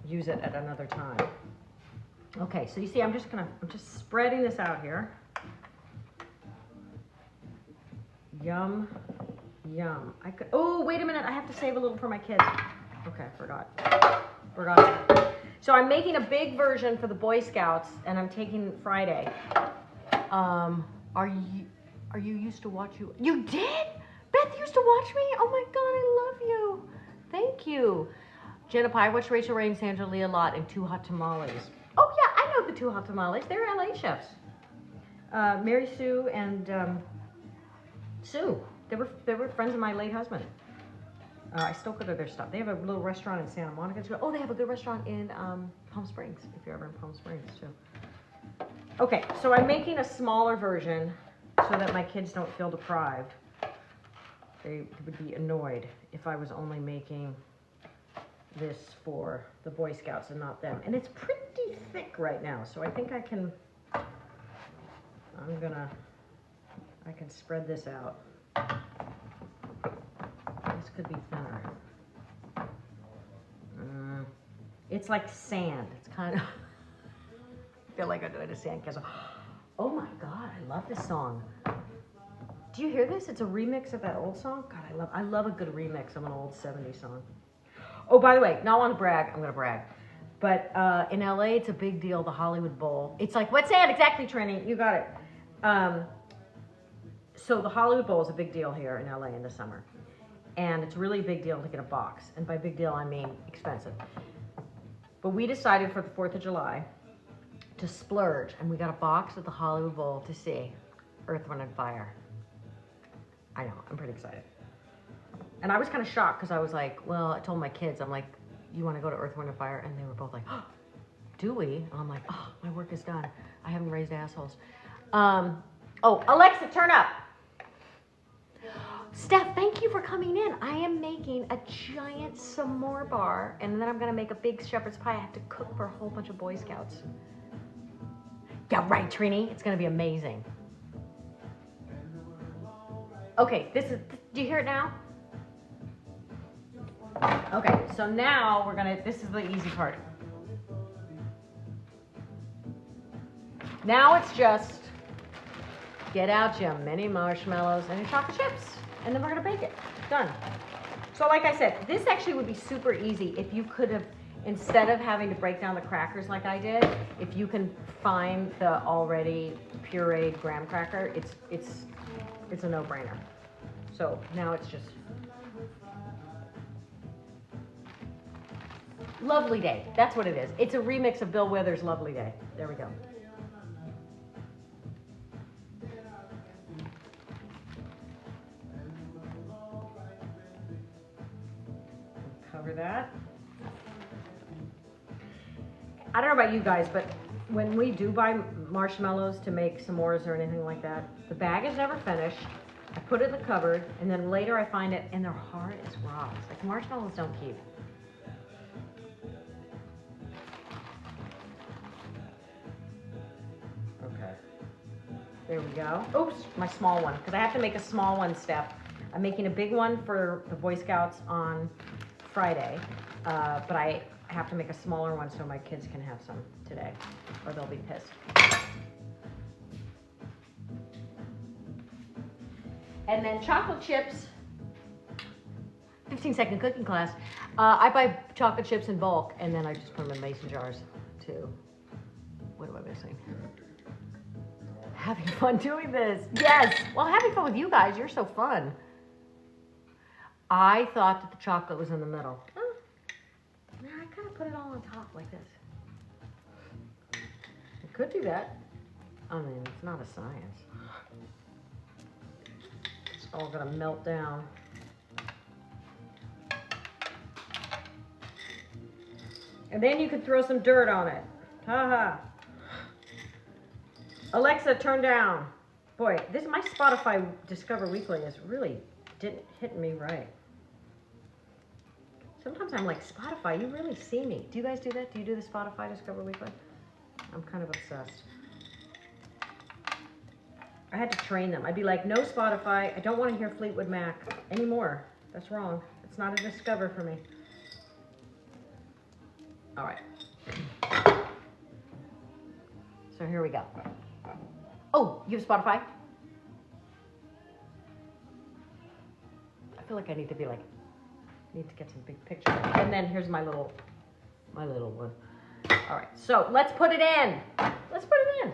use it at another time. Okay, so you see, I'm just spreading this out here. Yum, yum. Oh, wait a minute, I have to save a little for my kids. Okay, forgot. So I'm making a big version for the Boy Scouts, and I'm taking Friday. Are you used to watch you? You did? Beth used to watch me? Oh my God, I love you. Thank you. Jenna Pie, watch Rachel Ray and Sandra Lee a lot in Two Hot Tamales. Oh yeah, I know the Two Hot Tamales. They're LA chefs. Mary Sue and Sue. They were friends of my late husband. I still go to their stuff. They have a little restaurant in Santa Monica too. Oh, they have a good restaurant in Palm Springs, if you're ever in Palm Springs too. Okay, so I'm making a smaller version so that my kids don't feel deprived. They would be annoyed if I was only making this for the Boy Scouts and not them. And it's pretty thick right now, so I think I can spread this out. This could be thinner. It's like sand. It's kind of, I feel like I'm doing a sandcastle. Oh my God, I love this song. Do you hear this? It's a remix of that old song. God, I love a good remix of an old 70s song. Oh, by the way, not want to brag, I'm gonna brag. But in LA, it's a big deal, the Hollywood Bowl. It's like, what's that? Exactly, Trini, you got it. So the Hollywood Bowl is a big deal here in LA in the summer. And it's really a big deal to get a box. And by big deal, I mean expensive. But we decided for the 4th of July to splurge. And we got a box at the Hollywood Bowl to see Earth, Wind, and Fire. I know, I'm pretty excited. And I was kind of shocked because I was like, well, I told my kids, I'm like, you want to go to Earth, Wind, and Fire? And they were both like, oh, do we? And I'm like, oh, my work is done. I haven't raised assholes. Oh, Alexa, turn up. Steph, thank you for coming in. I am making a giant s'more bar, and then I'm gonna make a big shepherd's pie. I have to cook for a whole bunch of Boy Scouts. Yeah, right, Trini. It's gonna be amazing. Okay, do you hear it now? Okay, so now this is the easy part. Now it's just get out your mini marshmallows and your chocolate chips, and then we're gonna bake it. Done. So like I said, this actually would be super easy if you could have, instead of having to break down the crackers like I did, if you can find the already pureed graham cracker, it's a no-brainer. So now it's just Lovely Day. That's what it is. It's a remix of Bill Withers' Lovely Day. There we go. Cover that. I don't know about you guys, but when we do buy marshmallows to make s'mores or anything like that, the bag is never finished. I put it in the cupboard, and then later I find it, and they're hard as rocks. Like, marshmallows don't keep. Okay. There we go. Oops, my small one, because I have to make a small one, Steph. I'm making a big one for the Boy Scouts on Friday, but I have to make a smaller one so my kids can have some today, or they'll be pissed. And then chocolate chips, 15-second cooking class. I buy chocolate chips in bulk, and then I just put them in mason jars too. What am I missing? Having fun doing this. Yes, well, having fun with you guys. You're so fun. I thought that the chocolate was in the middle. Oh, I kind of put it all on top like this. I could do that. I mean, it's not a science. It's all gonna melt down. And then you could throw some dirt on it. Ha ha. Alexa, turn down. Boy, my Spotify Discover Weekly is really hitting me right. Sometimes I'm like, Spotify, you really see me. Do you guys do that? Do you do the Spotify Discover Weekly? I'm kind of obsessed. I had to train them. I'd be like, no Spotify. I don't want to hear Fleetwood Mac anymore. That's wrong. It's not a Discover for me. All right. So here we go. Oh, you have Spotify? I feel like I need to be like, need to get some big pictures. And then here's my little one. All right, so let's put it in. Let's put it in.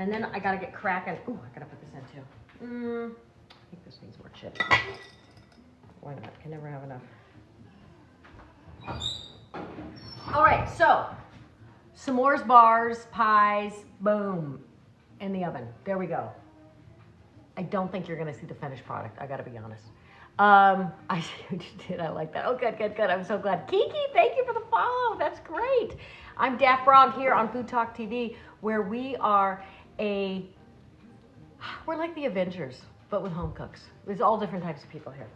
And then I gotta get cracking. Ooh, I gotta put this in too. I think this needs more chips. Why not? Can never have enough. All right, so s'mores bars, pies, boom, in the oven. There we go. I don't think you're gonna see the finished product. I gotta be honest. I see what you did. I like that. Oh, good, good, good. I'm so glad. Kiki, thank you for the follow. That's great. I'm Daphne Brogdon here on FoodTokTV, where we are we're like the Avengers, but with home cooks. There's all different types of people here.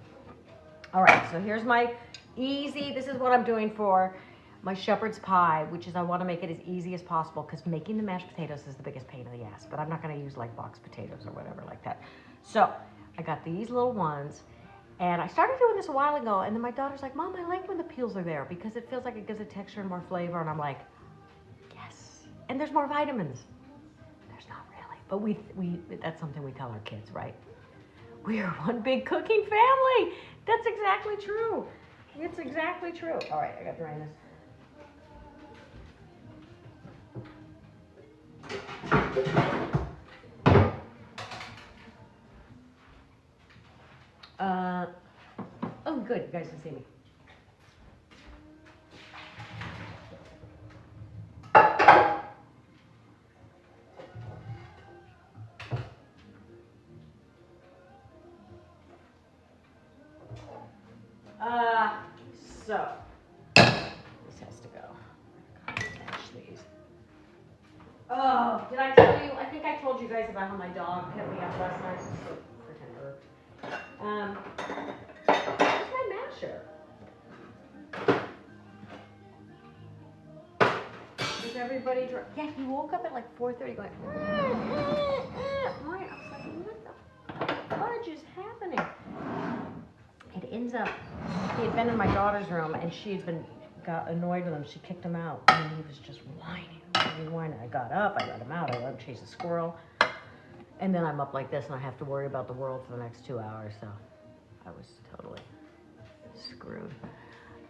All right, so here's my easy, this is what I'm doing for my shepherd's pie, which is I want to make it as easy as possible because making the mashed potatoes is the biggest pain in the ass, but I'm not going to use like box potatoes or whatever like that. So I got these little ones, and I started doing this a while ago, and then my daughter's like, Mom, I like when the peels are there because it feels like it gives a texture and more flavor, and I'm like, yes. And there's more vitamins. There's not really, but we that's something we tell our kids, right? We are one big cooking family. That's exactly true. It's exactly true. All right, I got to drain this. Oh, good. You guys can see me. So this has to go. Smash these. Oh, did I tell you? I think I told you guys about how my dog kept me up last night. Where's my masher? Is everybody drunk? Yeah, he woke up at like 4:30 going, I was like, what the fudge is happening? It ends up, he had been in my daughter's room and got annoyed with him. She kicked him out and he was just whining. I got up, I let him out, I let him chase a squirrel. And then I'm up like this and I have to worry about the world for the next 2 hours. So I was totally screwed.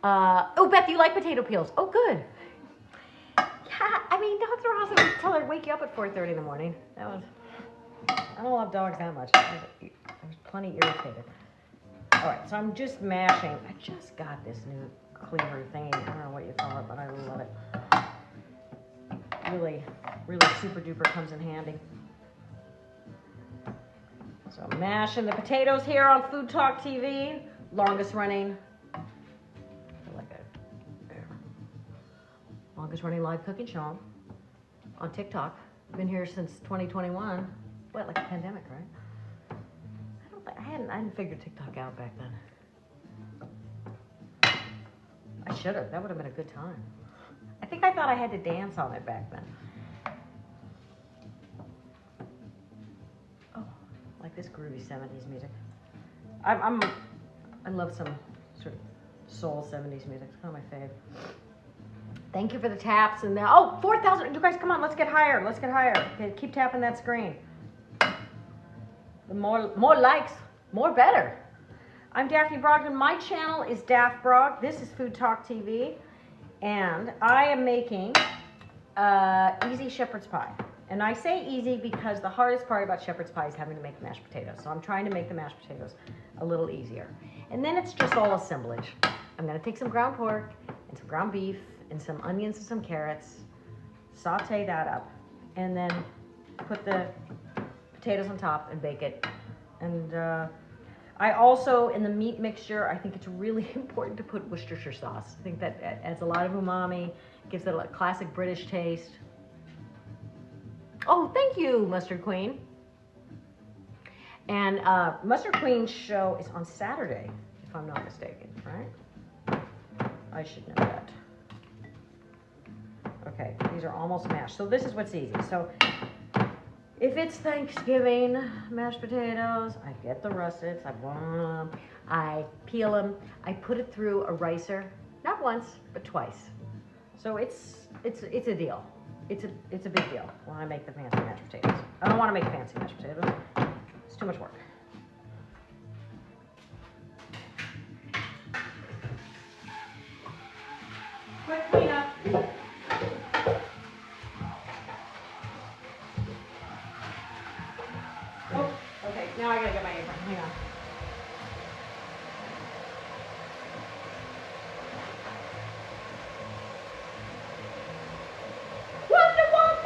Oh, Beth, you like potato peels? Oh, good. Yeah, I mean, dogs are awesome until they wake you up at 4:30 in the morning. I don't love dogs that much. I was plenty irritated. All right, so I'm just mashing. I just got this new cleaver thing. I don't know what you call it, but I love it. Really, really super duper comes in handy. So I'm mashing the potatoes here on FoodTokTV, longest running live cooking show on TikTok. Been here since 2021. What, like a pandemic, right? I hadn't figured TikTok out back then. I should have. That would have been a good time. I think I thought I had to dance on it back then. Oh, like this groovy 70s music. I love some sort of soul 70s music. It's kind of my fave. Thank you for the taps and 4,000. You guys, come on, let's get higher. Let's get higher. Okay, keep tapping that screen. The more likes, more better. I'm Daphne Brogdon. My channel is Daphne Brog. This is FoodTokTV. And I am making easy shepherd's pie. And I say easy because the hardest part about shepherd's pie is having to make the mashed potatoes. So I'm trying to make the mashed potatoes a little easier. And then it's just all assemblage. I'm going to take some ground pork and some ground beef and some onions and some carrots, saute that up, and then put the potatoes on top and bake it. And I also, in the meat mixture, I think it's really important to put Worcestershire sauce. I think that adds a lot of umami, gives it a classic British taste. Oh, thank you, Mustard Queen. And Mustard Queen's show is on Saturday, if I'm not mistaken, right? I should know that. Okay, these are almost mashed. So this is what's easy. So if it's Thanksgiving mashed potatoes, I get the russets, I want them, I peel them, I put it through a ricer, not once, but twice. So it's a deal. It's a big deal when I make the fancy mashed potatoes. I don't want to make fancy mashed potatoes. It's too much work. Quick cleanup. Now I gotta get my apron. Hang on. Wonder Woman!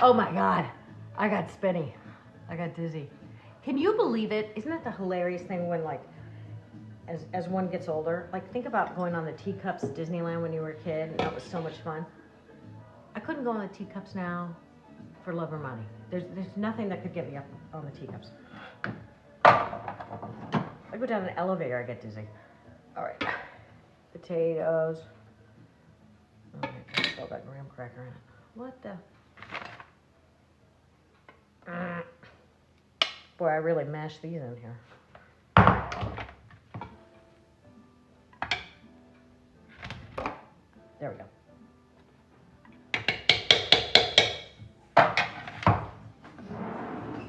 Oh my God, I got spinny. I got dizzy. Can you believe it? Isn't it the hilarious thing when like, as one gets older, like think about going on the teacups at Disneyland when you were a kid, and that was so much fun. I couldn't go on the teacups now for love or money. There's nothing that could get me up on the teacups. I go down an elevator, I get dizzy. All right, potatoes. Oh my God, I got graham cracker in it. What the? Boy, I really mashed these in here. There we go.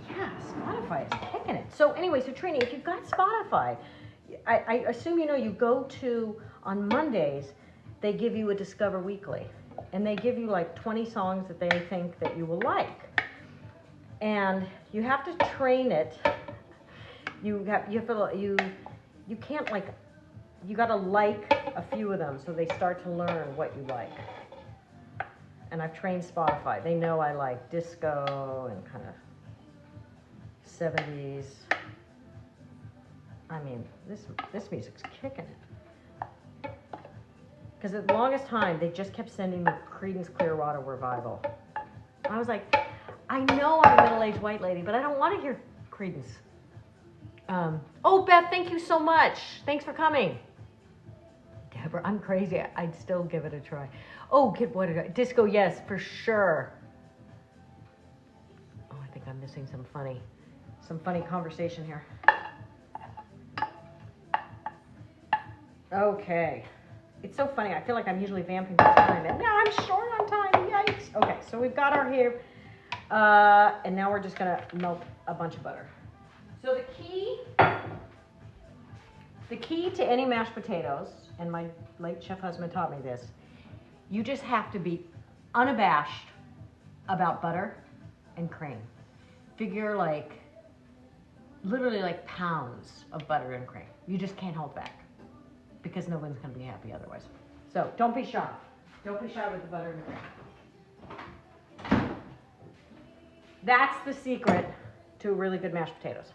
Yeah, Spotify is kicking it. So anyway, so Trini, if you've got Spotify, I assume you know you go to, on Mondays, they give you a Discover Weekly. And they give you like 20 songs that they think that you will like. And you have to train it. You can't like, you gotta like a few of them so they start to learn what you like. And I've trained Spotify. They know I like disco and kind of 70s. I mean, this music's kicking it. Because at the longest time, they just kept sending me Creedence Clearwater Revival. I was like, I know I'm a middle-aged white lady, but I don't want to hear Creedence. Oh, Beth, thank you so much. Thanks for coming. Deborah, I'm crazy. I'd still give it a try. Oh, disco, yes, for sure. Oh, I think I'm missing some funny conversation here. Okay. It's so funny. I feel like I'm usually vamping for time, and now I'm short on time. Yikes. Okay, so we've got our here, and now we're just gonna melt a bunch of butter. So the key to any mashed potatoes, and my late chef husband taught me this, you just have to be unabashed about butter and cream. Figure like, literally like pounds of butter and cream. You just can't hold back because no one's gonna be happy otherwise. So don't be shy. Don't be shy with the butter and cream. That's the secret to really good mashed potatoes.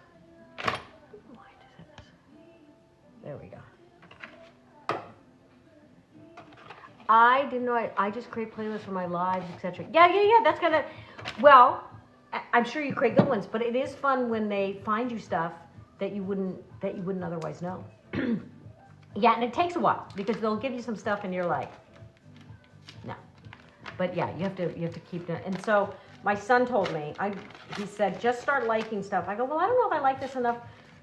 There we go. I didn't know, I just create playlists for my lives, etc. Yeah, that's gonna, well, I'm sure you create good ones, but it is fun when they find you stuff that you wouldn't otherwise know. Yeah, and it takes a while because they'll give you some stuff and you're like, no. But yeah, you have to keep doing it. And so my son told me, he said, just start liking stuff. I go, well, I don't know if I like this enough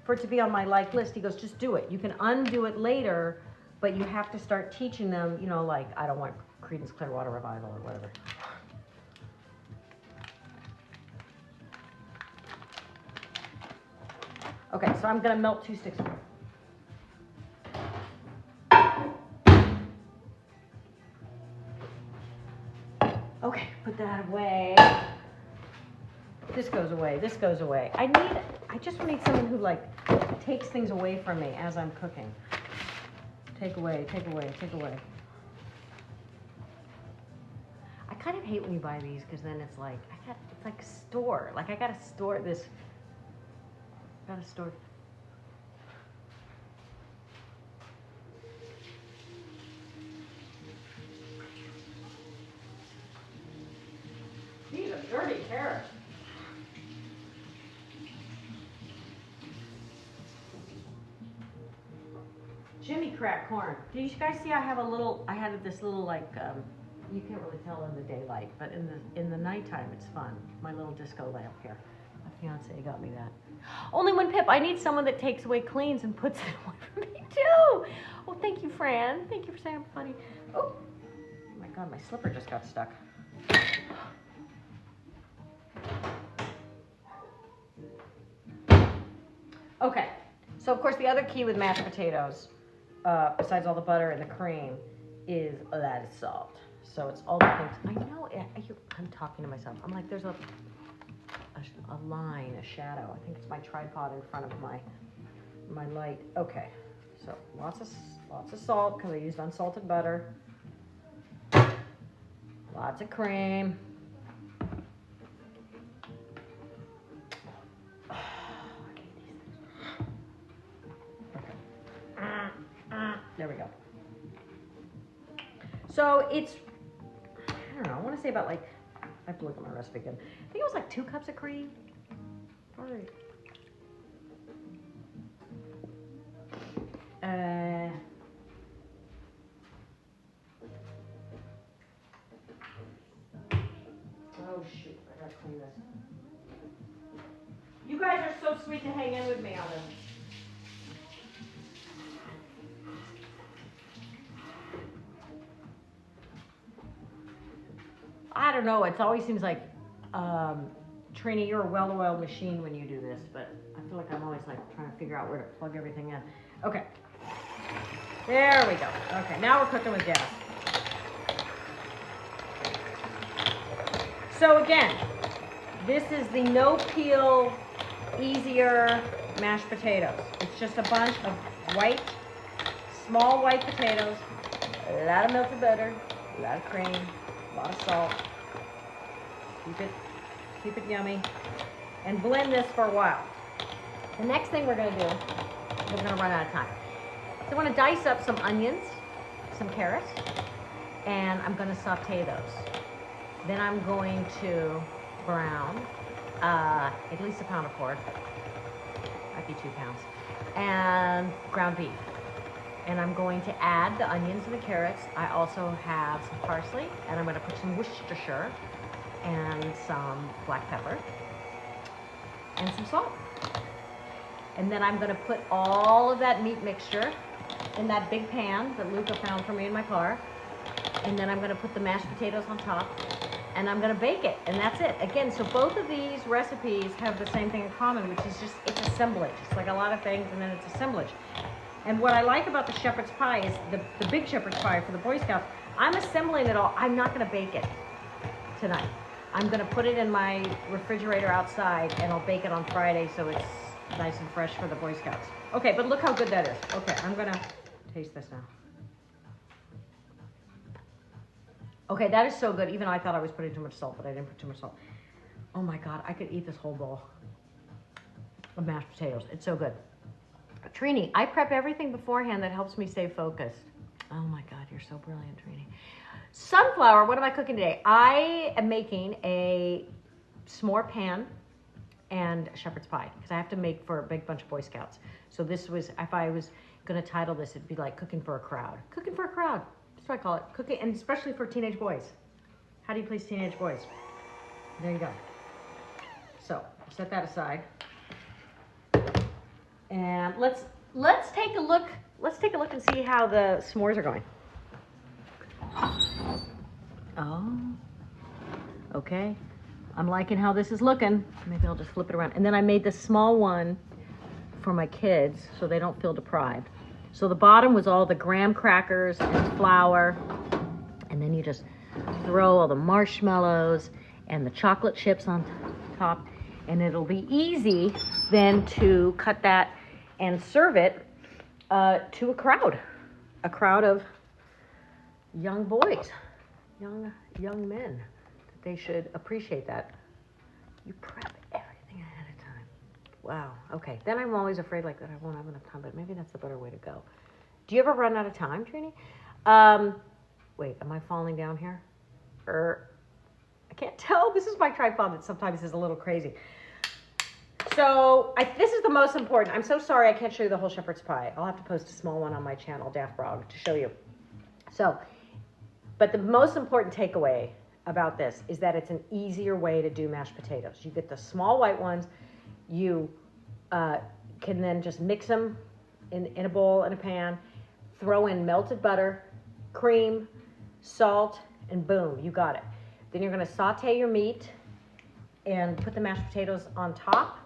for it to be on my like list. He goes, just do it. You can undo it later, but you have to start teaching them, you know, like, I don't want Creedence Clearwater Revival or whatever. Okay, so I'm gonna melt 2 sticks of butter. Okay, put that away. This goes away, this goes away. I just need someone who like takes things away from me as I'm cooking. Take away, take away, take away. I kind of hate when you buy these because then it's like, it's like a store. Like I gotta store this, gotta store. These are dirty carrots. Jimmy crack corn. Did you guys see I had this little like, you can't really tell in the daylight, but in the nighttime it's fun. My little disco lamp here. My fiance got me that. Only one Pip. I need someone that takes away, cleans, and puts it away for me too. Well, thank you, Fran. Thank you for saying I'm funny. Oh my God, my slipper just got stuck. Okay, So of course the other key with mashed potatoes, besides all the butter and the cream, is a lot of salt. So it's all the things. I know, I'm talking to myself. I'm like, there's a line, a shadow. I think it's my tripod in front of my light. Okay, so lots of salt because I used unsalted butter. Lots of cream. There we go. So it's, I don't know, I want to say about like, I have to look at my recipe again. I think it was like 2 cups of cream. Probably. Oh shoot, I gotta clean this. You guys are so sweet to hang in with me on this. I don't know, it always seems like, Trini, you're a well-oiled machine when you do this, but I feel like I'm always like trying to figure out where to plug everything in. Okay, there we go. Okay, now we're cooking with gas. So again, this is the no-peel, easier mashed potatoes. It's just a bunch of small white potatoes, a lot of melted butter, a lot of cream, a lot of salt. Keep it yummy, and blend this for a while. The next thing we're gonna do, we're gonna run out of time. So I wanna dice up some onions, some carrots, and I'm gonna saute those. Then I'm going to brown at least a pound of pork, might be 2 pounds, and ground beef. And I'm going to add the onions and the carrots. I also have some parsley, and I'm gonna put some Worcestershire and some black pepper and some salt. And then I'm gonna put all of that meat mixture in that big pan that Luca found for me in my car. And then I'm gonna put the mashed potatoes on top, and I'm gonna bake it, and that's it. Again, so both of these recipes have the same thing in common, which is just, it's assemblage. It's like a lot of things, and then it's assemblage. And what I like about the shepherd's pie is the big shepherd's pie for the Boy Scouts, I'm assembling it all. I'm not gonna bake it tonight. I'm gonna put it in my refrigerator outside, and I'll bake it on Friday so it's nice and fresh for the Boy Scouts. Okay, but look how good that is. Okay, I'm gonna taste this now. Okay, that is so good. Even I thought I was putting too much salt, but I didn't put too much salt. Oh my God, I could eat this whole bowl of mashed potatoes. It's so good. Trini, I prep everything beforehand that helps me stay focused. Oh my God, you're so brilliant, Trini. Sunflower, what am I cooking today? I am making a s'more pan and shepherd's pie because I have to make for a big bunch of Boy Scouts. So this was, if I was gonna title this, it'd be like cooking for a crowd. Cooking for a crowd, that's what I call it. Cooking, and especially for teenage boys. How do you please teenage boys? There you go. So, set that aside. And let's take a look and see how the s'mores are going. Oh, okay. I'm liking how this is looking. Maybe I'll just flip it around. And then I made this small one for my kids so they don't feel deprived. So the bottom was all the graham crackers and flour. And then you just throw all the marshmallows and the chocolate chips on top. And it'll be easy then to cut that and serve it to a crowd of young boys, young men. They should appreciate that. You prep everything ahead of time. Wow, okay. Then I'm always afraid like that I won't have enough time, but maybe that's the better way to go. Do you ever run out of time, Trini? Wait, am I falling down here? I can't tell. This is my tripod that sometimes is a little crazy. So this is the most important. I'm so sorry I can't show you the whole shepherd's pie. I'll have to post a small one on my channel, Daphne Brogdon, to show you. So, but the most important takeaway about this is that it's an easier way to do mashed potatoes. You get the small white ones. You can then just mix them in a bowl, in a pan, throw in melted butter, cream, salt, and boom, you got it. Then you're gonna saute your meat and put the mashed potatoes on top.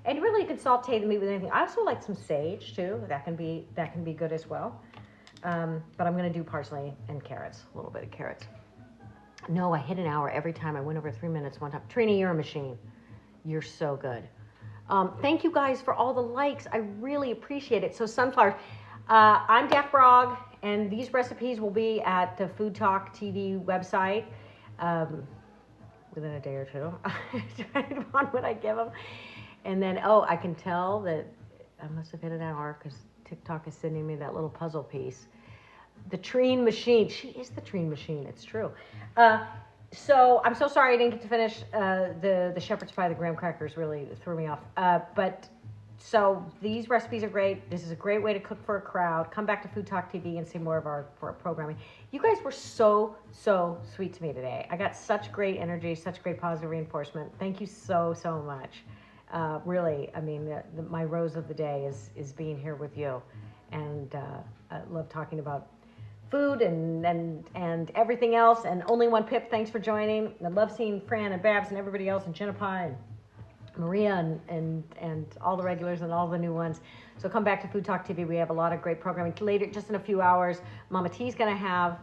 And really, you can saute the meat with anything. I also like some sage too. That can be good as well. But I'm gonna do parsley and carrots, a little bit of carrots. No, I hit an hour every time. I went over 3 minutes one time. Trina, you're a machine. You're so good. Thank you guys for all the likes. I really appreciate it. So sunflowers. I'm Daphne Brogdon, and these recipes will be at the FoodTokTV website within a day or two. Depending on what I give them. And then, I can tell that I must have hit an hour because TikTok is sending me that little puzzle piece. The Trine machine. She is the Trine machine. It's true. So I'm so sorry I didn't get to finish the shepherd's pie. The graham crackers really threw me off. So these recipes are great. This is a great way to cook for a crowd. Come back to Food Talk TV and see more of our programming. You guys were so sweet to me today. I got such great energy, such great positive reinforcement. Thank you so much. Really, I mean, my rose of the day is being here with you, and I love talking about food and everything else. And Only One Pip, thanks for joining. I love seeing Fran and Babs and everybody else, and Jennifer and Maria and all the regulars and all the new ones. So come back to Food Talk TV. We have a lot of great programming. Later, just in a few hours, Mama T's going to have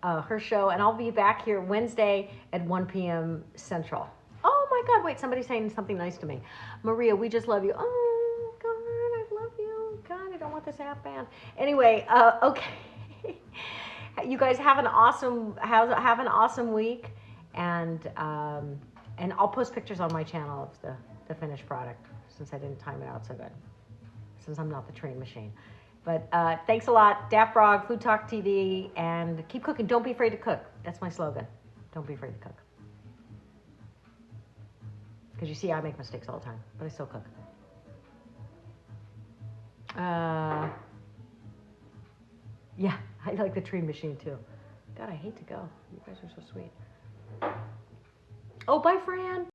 her show, and I'll be back here Wednesday at 1 p.m. Central. Oh my God, wait, somebody's saying something nice to me. Maria, we just love you. Oh God, I love you. God, I don't want this app banned. Anyway, okay. You guys have an awesome week, and I'll post pictures on my channel of the finished product, since I didn't time it out so good, since I'm not the train machine. But thanks a lot. Daphne Brogdon, Food Talk TV, and keep cooking. Don't be afraid to cook. That's my slogan. Don't be afraid to cook. Because you see, I make mistakes all the time, but I still cook. Yeah, I like the train machine too. God, I hate to go. You guys are so sweet. Oh, bye, Fran.